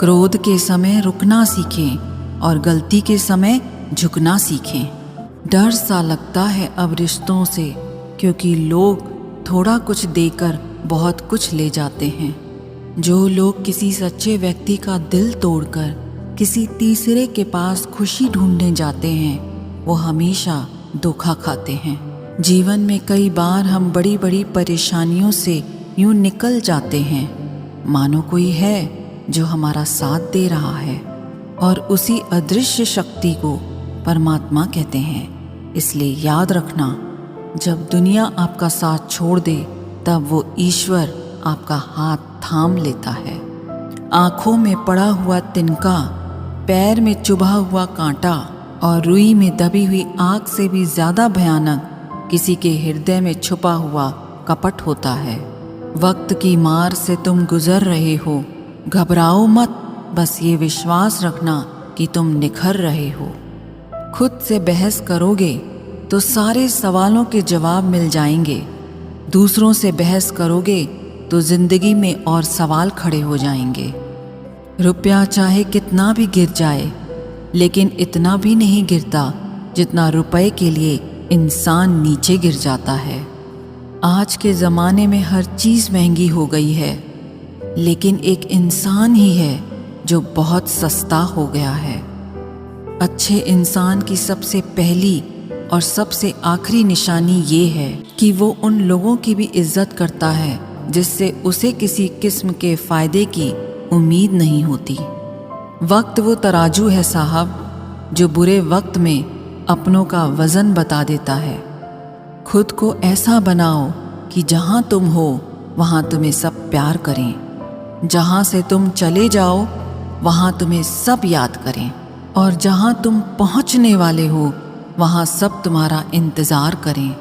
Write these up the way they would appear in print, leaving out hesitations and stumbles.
क्रोध के समय रुकना सीखें और गलती के समय झुकना सीखें। डर सा लगता है अब रिश्तों से, क्योंकि लोग थोड़ा कुछ देकर बहुत कुछ ले जाते हैं। जो लोग किसी सच्चे व्यक्ति का दिल तोड़कर किसी तीसरे के पास खुशी ढूंढने जाते हैं, वो हमेशा धोखा खाते हैं। जीवन में कई बार हम बड़ी बड़ी परेशानियों से यूं निकल जाते हैं, मानो कोई है जो हमारा साथ दे रहा है, और उसी अदृश्य शक्ति को परमात्मा कहते हैं। इसलिए याद रखना, जब दुनिया आपका साथ छोड़ दे तब वो ईश्वर आपका हाथ थाम लेता है। आंखों में पड़ा हुआ तिनका, पैर में चुभा हुआ कांटा और रुई में दबी हुई आग से भी ज्यादा भयानक किसी के हृदय में छुपा हुआ कपट होता है। वक्त की मार से तुम गुजर रहे हो, घबराओ मत, बस ये विश्वास रखना कि तुम निखर रहे हो। खुद से बहस करोगे तो सारे सवालों के जवाब मिल जाएंगे। दूसरों से बहस करोगे तो जिंदगी में और सवाल खड़े हो जाएंगे। रुपया चाहे कितना भी गिर जाए, लेकिन इतना भी नहीं गिरता जितना रुपए के लिए इंसान नीचे गिर जाता है। आज के ज़माने में हर चीज़ महंगी हो गई है, लेकिन एक इंसान ही है जो बहुत सस्ता हो गया है। अच्छे इंसान की सबसे पहली और सबसे आखिरी निशानी ये है कि वो उन लोगों की भी इज्जत करता है जिससे उसे किसी किस्म के फ़ायदे की उम्मीद नहीं होती। वक्त वो तराजू है साहब, जो बुरे वक्त में अपनों का वज़न बता देता है। खुद को ऐसा बनाओ कि जहाँ तुम हो वहाँ तुम्हें सब प्यार करें, जहाँ से तुम चले जाओ वहाँ तुम्हें सब याद करें, और जहाँ तुम पहुँचने वाले हो वहाँ सब तुम्हारा इंतज़ार करें।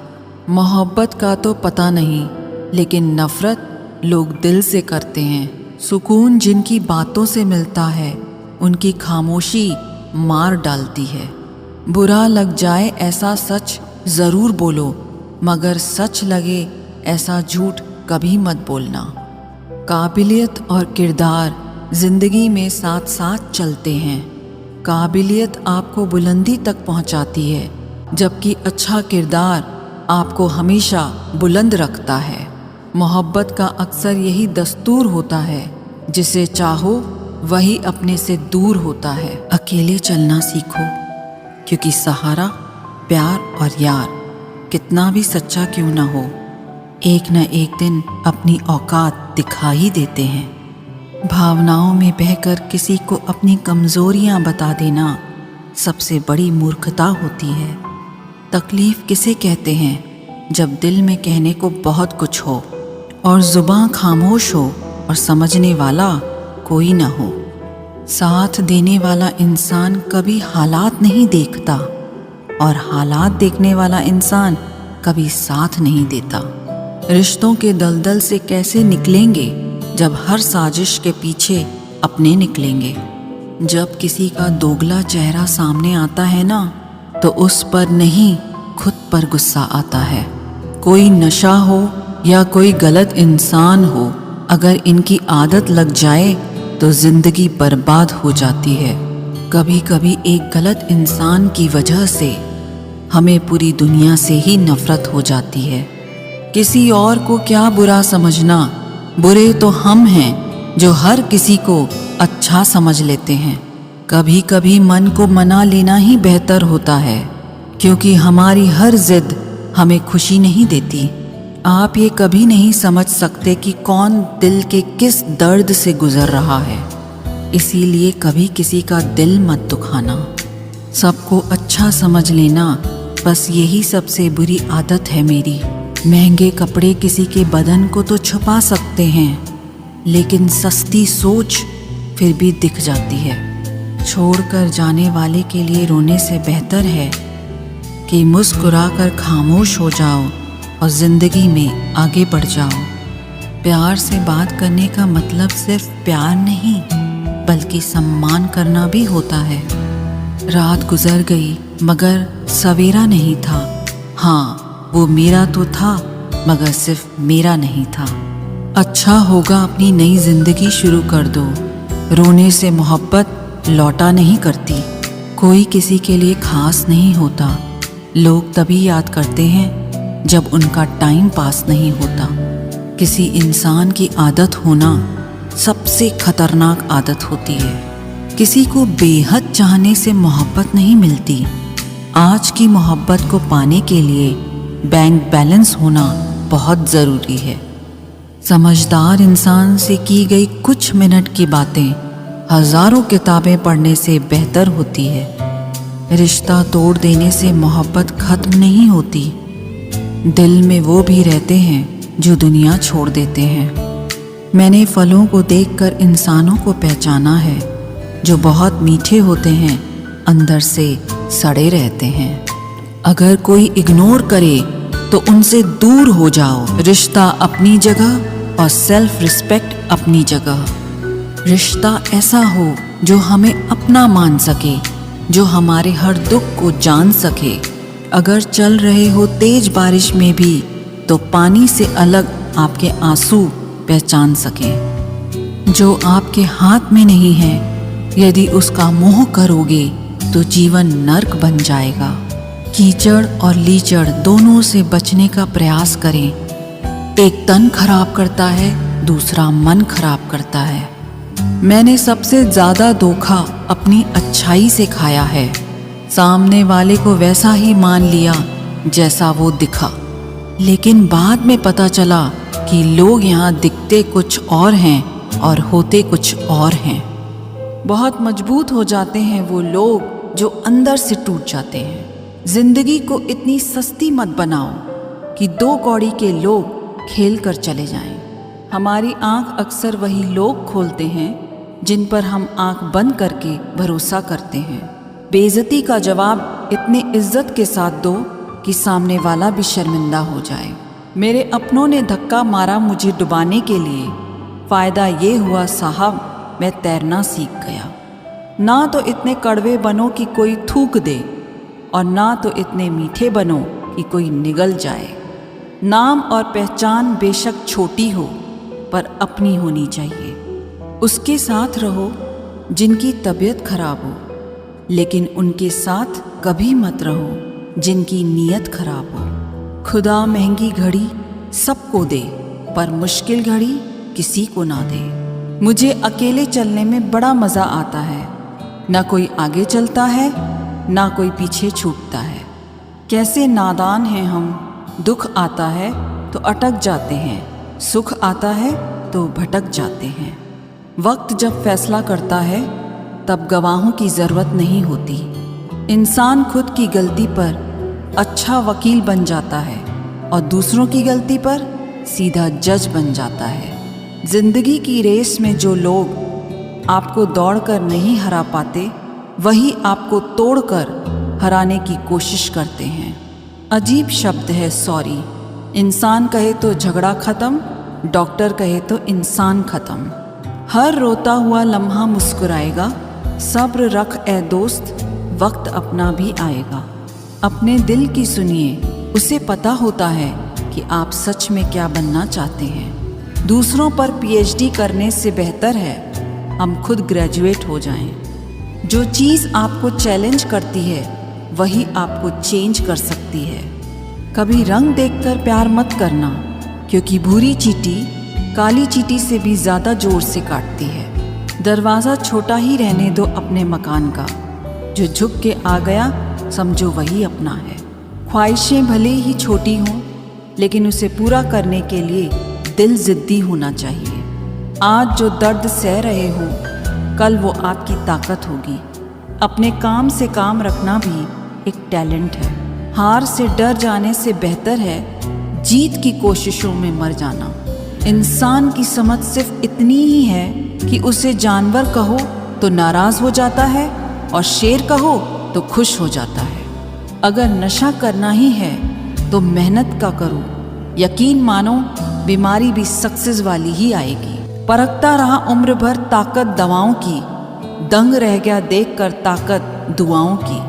मोहब्बत का तो पता नहीं, लेकिन नफ़रत लोग दिल से करते हैं। सुकून जिनकी बातों से मिलता है, उनकी खामोशी मार डालती है। बुरा लग जाए ऐसा सच ज़रूर बोलो, मगर सच लगे ऐसा झूठ कभी मत बोलना। काबिलियत और किरदार ज़िंदगी में साथ साथ चलते हैं। काबिलियत आपको बुलंदी तक पहुंचाती है, जबकि अच्छा किरदार आपको हमेशा बुलंद रखता है। मोहब्बत का अक्सर यही दस्तूर होता है, जिसे चाहो वही अपने से दूर होता है। अकेले चलना सीखो, क्योंकि सहारा, प्यार और यार कितना भी सच्चा क्यों ना हो, एक न एक दिन अपनी औकात दिखा ही देते हैं। भावनाओं में बहकर किसी को अपनी कमज़ोरियां बता देना सबसे बड़ी मूर्खता होती है। तकलीफ़ किसे कहते हैं जब दिल में कहने को बहुत कुछ हो और ज़ुबान खामोश हो और समझने वाला कोई न हो। साथ देने वाला इंसान कभी हालात नहीं देखता, और हालात देखने वाला इंसान कभी साथ नहीं देता। रिश्तों के दलदल से कैसे निकलेंगे जब हर साजिश के पीछे अपने निकलेंगे। जब किसी का दोगला चेहरा सामने आता है ना, तो उस पर नहीं खुद पर गुस्सा आता है। कोई नशा हो या कोई गलत इंसान हो, अगर इनकी आदत लग जाए तो जिंदगी बर्बाद हो जाती है। कभी कभी एक गलत इंसान की वजह से हमें पूरी दुनिया से ही नफरत हो जाती है। किसी और को क्या बुरा समझना, बुरे तो हम हैं जो हर किसी को अच्छा समझ लेते हैं। कभी कभी मन को मना लेना ही बेहतर होता है, क्योंकि हमारी हर जिद हमें खुशी नहीं देती। आप ये कभी नहीं समझ सकते कि कौन दिल के किस दर्द से गुजर रहा है, इसीलिए कभी किसी का दिल मत दुखाना। सबको अच्छा समझ लेना, बस यही सबसे बुरी आदत है मेरी। महंगे कपड़े किसी के बदन को तो छुपा सकते हैं, लेकिन सस्ती सोच फिर भी दिख जाती है। छोड़कर जाने वाले के लिए रोने से बेहतर है कि मुस्कुराकर खामोश हो जाओ और ज़िंदगी में आगे बढ़ जाओ। प्यार से बात करने का मतलब सिर्फ प्यार नहीं, बल्कि सम्मान करना भी होता है। रात गुजर गई मगर सवेरा नहीं था। हाँ, वो मेरा तो था, मगर सिर्फ मेरा नहीं था। अच्छा होगा अपनी नई जिंदगी शुरू कर दो। रोने से मोहब्बत लौटा नहीं करती। कोई किसी के लिए खास नहीं होता। लोग तभी याद करते हैं जब उनका टाइम पास नहीं होता। किसी इंसान की आदत होना सबसे खतरनाक आदत होती है। किसी को बेहद चाहने से मोहब्बत नहीं मिलती। आज की मोहब्बत को पाने के लिए बैंक बैलेंस होना बहुत ज़रूरी है। समझदार इंसान से की गई कुछ मिनट की बातें हजारों किताबें पढ़ने से बेहतर होती है। रिश्ता तोड़ देने से मोहब्बत खत्म नहीं होती। दिल में वो भी रहते हैं जो दुनिया छोड़ देते हैं। मैंने फलों को देखकर इंसानों को पहचाना है, जो बहुत मीठे होते हैं, अंदर से सड़े रहते हैं। अगर कोई इग्नोर करे तो उनसे दूर हो जाओ। रिश्ता अपनी जगह और सेल्फ रिस्पेक्ट अपनी जगह। रिश्ता ऐसा हो जो हमें अपना मान सके, जो हमारे हर दुख को जान सके। अगर चल रहे हो तेज बारिश में भी तो पानी से अलग आपके आंसू पहचान सकें। जो आपके हाथ में नहीं है, यदि उसका मोह करोगे तो जीवन नर्क बन जाएगा। कीचड़ और लीचड़ दोनों से बचने का प्रयास करें। एक तन खराब करता है, दूसरा मन खराब करता है। मैंने सबसे ज्यादा धोखा अपनी अच्छाई से खाया है। सामने वाले को वैसा ही मान लिया जैसा वो दिखा, लेकिन बाद में पता चला कि लोग यहाँ दिखते कुछ और हैं और होते कुछ और हैं। बहुत मजबूत हो जाते हैं वो लोग जो अंदर से टूट जाते हैं। जिंदगी को इतनी सस्ती मत बनाओ कि 2 कौड़ी के लोग खेल कर चले जाएं। हमारी आंख अक्सर वही लोग खोलते हैं जिन पर हम आंख बंद करके भरोसा करते हैं। बेइज्जती का जवाब इतने इज्जत के साथ दो कि सामने वाला भी शर्मिंदा हो जाए। मेरे अपनों ने धक्का मारा मुझे डुबाने के लिए। फ़ायदा ये हुआ साहब, मैं तैरना सीख गया। ना तो इतने कड़वे बनो कि कोई थूक दे, और ना तो इतने मीठे बनो कि कोई निगल जाए। नाम और पहचान बेशक छोटी हो, पर अपनी होनी चाहिए। उसके साथ रहो जिनकी तबीयत खराब हो, लेकिन उनके साथ कभी मत रहो जिनकी नीयत खराब हो। खुदा महंगी घड़ी सबको दे, पर मुश्किल घड़ी किसी को ना दे। मुझे अकेले चलने में बड़ा मज़ा आता है। ना कोई आगे चलता है, ना कोई पीछे छूटता है। कैसे नादान हैं हम। दुख आता है तो अटक जाते हैं, सुख आता है तो भटक जाते हैं। वक्त जब फैसला करता है तब गवाहों की ज़रूरत नहीं होती। इंसान खुद की गलती पर अच्छा वकील बन जाता है और दूसरों की गलती पर सीधा जज बन जाता है। जिंदगी की रेस में जो लोग आपको दौड़कर नहीं हरा पाते, वही आपको तोड़कर हराने की कोशिश करते हैं। अजीब शब्द है सॉरी। इंसान कहे तो झगड़ा खत्म, डॉक्टर कहे तो इंसान खत्म। हर रोता हुआ लम्हा मुस्कुराएगा। सब्र रख ए दोस्त, वक्त अपना भी आएगा। अपने दिल की सुनिए, उसे पता होता है कि आप सच में क्या बनना चाहते हैं। दूसरों पर पीएचडी करने से बेहतर है हम खुद ग्रेजुएट हो जाएं। जो चीज़ आपको चैलेंज करती है वही आपको चेंज कर सकती है। कभी रंग देखकर प्यार मत करना, क्योंकि भूरी चींटी काली चींटी से भी ज़्यादा जोर से काटती है। दरवाज़ा छोटा ही रहने दो अपने मकान का। जो झुक के आ गया समझो वही अपना है। ख्वाहिशें भले ही छोटी हों, लेकिन उसे पूरा करने के लिए दिल ज़िद्दी होना चाहिए। आज जो दर्द सह रहे हो, कल वो आपकी ताकत होगी। अपने काम से काम रखना भी एक टैलेंट है। हार से डर जाने से बेहतर है जीत की कोशिशों में मर जाना। इंसान की समझ सिर्फ इतनी ही है कि उसे जानवर कहो तो नाराज़ हो जाता है और शेर कहो तो खुश हो जाता है। अगर नशा करना ही है तो मेहनत का करो। यकीन मानो बीमारी भी सक्सेस वाली ही आएगी। परखता रहा उम्र भर ताकत दवाओं की, दंग रह गया देखकर ताकत दुआओं की।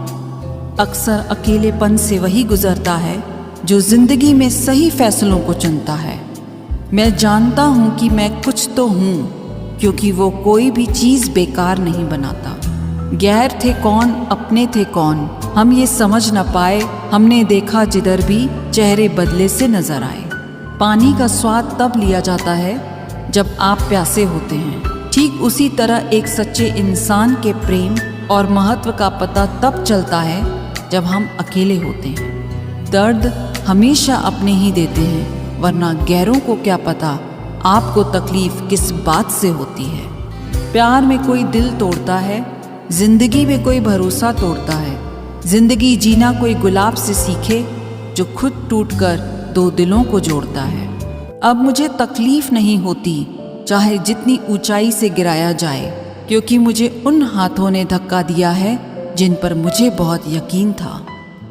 अक्सर अकेलेपन से वही गुजरता है जो जिंदगी में सही फैसलों को चुनता है। मैं जानता हूँ कि मैं कुछ तो हूँ, क्योंकि वो कोई भी चीज़ बेकार नहीं बनाता। गैर थे कौन, अपने थे कौन, हम ये समझ न पाए। हमने देखा जिधर भी चेहरे बदले से नजर आए। पानी का स्वाद तब लिया जाता है जब आप प्यासे होते हैं। ठीक उसी तरह एक सच्चे इंसान के प्रेम और महत्व का पता तब चलता है जब हम अकेले होते हैं। दर्द हमेशा अपने ही देते हैं, वरना गैरों को क्या पता आपको तकलीफ किस बात से होती है। प्यार में कोई दिल तोड़ता है, जिंदगी में कोई भरोसा तोड़ता है। जिंदगी जीना कोई गुलाब से सीखे जो खुद टूटकर दो दिलों को जोड़ता है। अब मुझे तकलीफ नहीं होती चाहे जितनी ऊंचाई से गिराया जाए, क्योंकि मुझे उन हाथों ने धक्का दिया है जिन पर मुझे बहुत यकीन था।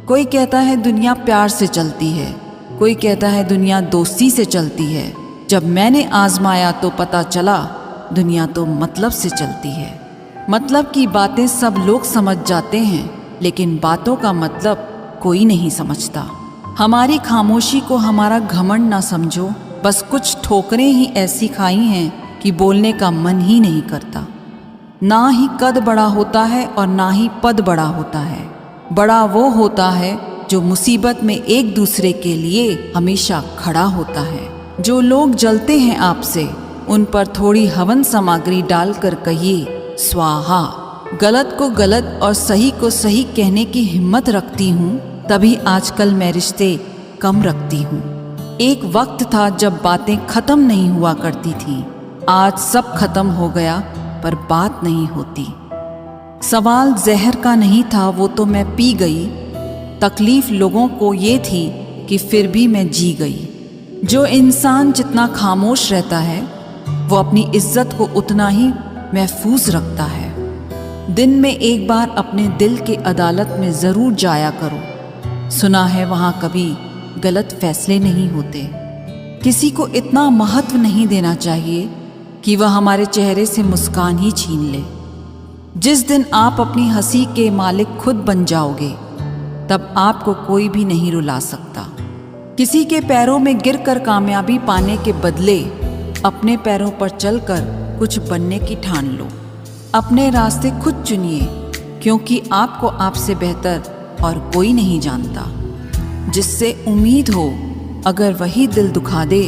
कोई कहता है दुनिया प्यार से चलती है, कोई कहता है दुनिया दोस्ती से चलती है। जब मैंने आजमाया तो पता चला दुनिया तो मतलब से चलती है। मतलब की बातें सब लोग समझ जाते हैं, लेकिन बातों का मतलब कोई नहीं समझता। हमारी खामोशी को हमारा घमंड ना समझो, बस कुछ ठोकरें ही ऐसी खाई हैं कि बोलने का मन ही नहीं करता। ना ही कद बड़ा होता है और ना ही पद बड़ा होता है। बड़ा वो होता है जो मुसीबत में एक दूसरे के लिए हमेशा खड़ा होता है। जो लोग जलते हैं आपसे, उन पर थोड़ी हवन सामग्री डालकर कहिए स्वाहा। गलत को गलत और सही को सही कहने की हिम्मत रखती हूँ, तभी आजकल मैं रिश्ते कम रखती हूँ। एक वक्त था जब बातें खत्म नहीं हुआ करती थीं। आज सब खत्म हो गया पर बात नहीं होती। सवाल जहर का नहीं था, वो तो मैं पी गई। तकलीफ लोगों को ये थी कि फिर भी मैं जी गई। जो इंसान जितना खामोश रहता है वो अपनी इज्जत को उतना ही महफूज रखता है। दिन में एक बार अपने दिल के अदालत में ज़रूर जाया करो। सुना है वहाँ कभी गलत फैसले नहीं होते। किसी को इतना महत्व नहीं देना चाहिए कि वह हमारे चेहरे से मुस्कान ही छीन ले। जिस दिन आप अपनी हंसी के मालिक खुद बन जाओगे, तब आपको कोई भी नहीं रुला सकता। किसी के पैरों में गिरकर कामयाबी पाने के बदले अपने पैरों पर चलकर कुछ बनने की ठान लो। अपने रास्ते खुद चुनिए, क्योंकि आपको आपसे बेहतर और कोई नहीं जानता। जिससे उम्मीद हो, अगर वही दिल दुखा दे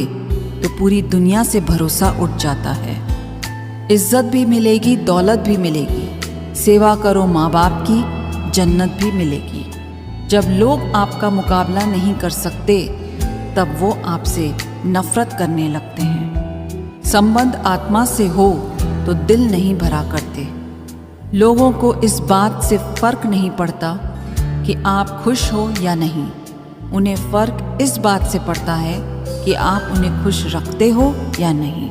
तो पूरी दुनिया से भरोसा उठ जाता है। इज्जत भी मिलेगी, दौलत भी मिलेगी। सेवा करो माँ बाप की, जन्नत भी मिलेगी। जब लोग आपका मुकाबला नहीं कर सकते, तब वो आपसे नफरत करने लगते हैं। संबंध आत्मा से हो तो दिल नहीं भरा करते। लोगों को इस बात से फर्क नहीं पड़ता कि आप खुश हो या नहीं। उन्हें फर्क इस बात से पड़ता है कि आप उन्हें खुश रखते हो या नहीं।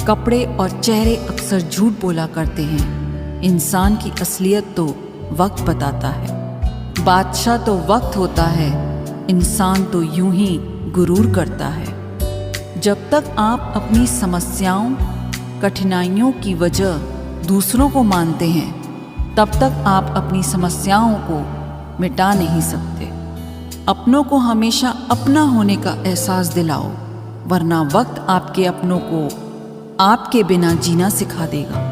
कपड़े और चेहरे अक्सर झूठ बोला करते हैं। इंसान की असलियत तो वक्त बताता है। बादशाह तो वक्त होता है, इंसान तो यूं ही गुरूर करता है। जब तक आप अपनी समस्याओं, कठिनाइयों की वजह दूसरों को मानते हैं, तब तक आप अपनी समस्याओं को मिटा नहीं सकते। अपनों को हमेशा अपना होने का एहसास दिलाओ, वरना वक्त आपके अपनों को आपके बिना जीना सिखा देगा।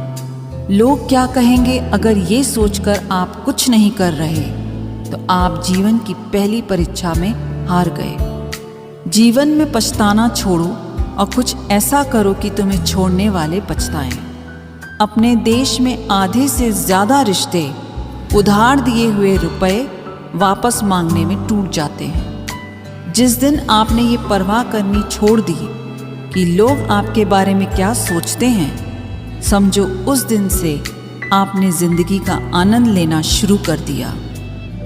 लोग क्या कहेंगे अगर ये सोचकर आप कुछ नहीं कर रहे, तो आप जीवन की पहली परीक्षा में हार गए। जीवन में पछताना छोड़ो और कुछ ऐसा करो कि तुम्हें छोड़ने वाले पछताएं। अपने देश में आधे से ज़्यादा रिश्ते उधार दिए हुए रुपए वापस मांगने में टूट जाते हैं। जिस दिन आपने ये परवाह करनी छोड़ दी कि लोग आपके बारे में क्या सोचते हैं, समझो उस दिन से आपने जिंदगी का आनंद लेना शुरू कर दिया।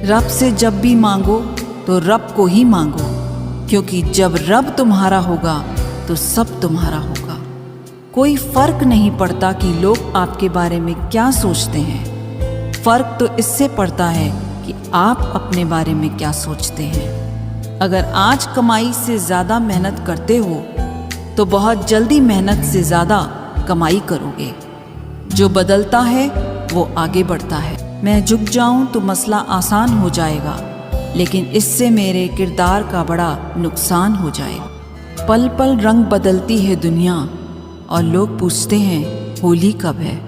रब से जब भी मांगो तो रब को ही मांगो, क्योंकि जब रब तुम्हारा होगा तो सब तुम्हारा होगा। कोई फर्क नहीं पड़ता कि लोग आपके बारे में क्या सोचते हैं। फर्क तो इससे पड़ता है कि आप अपने बारे में क्या सोचते हैं। अगर आज कमाई से ज़्यादा मेहनत करते हो, तो बहुत जल्दी मेहनत से ज़्यादा कमाई करोगे। जो बदलता है वो आगे बढ़ता है। मैं झुक जाऊं तो मसला आसान हो जाएगा, लेकिन इससे मेरे किरदार का बड़ा नुकसान हो जाएगा। पल पल रंग बदलती है दुनिया, और लोग पूछते हैं होली कब है।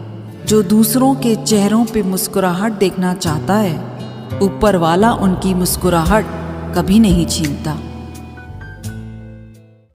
जो दूसरों के चेहरों पे मुस्कुराहट देखना चाहता है, ऊपर वाला उनकी मुस्कुराहट कभी नहीं छीनता।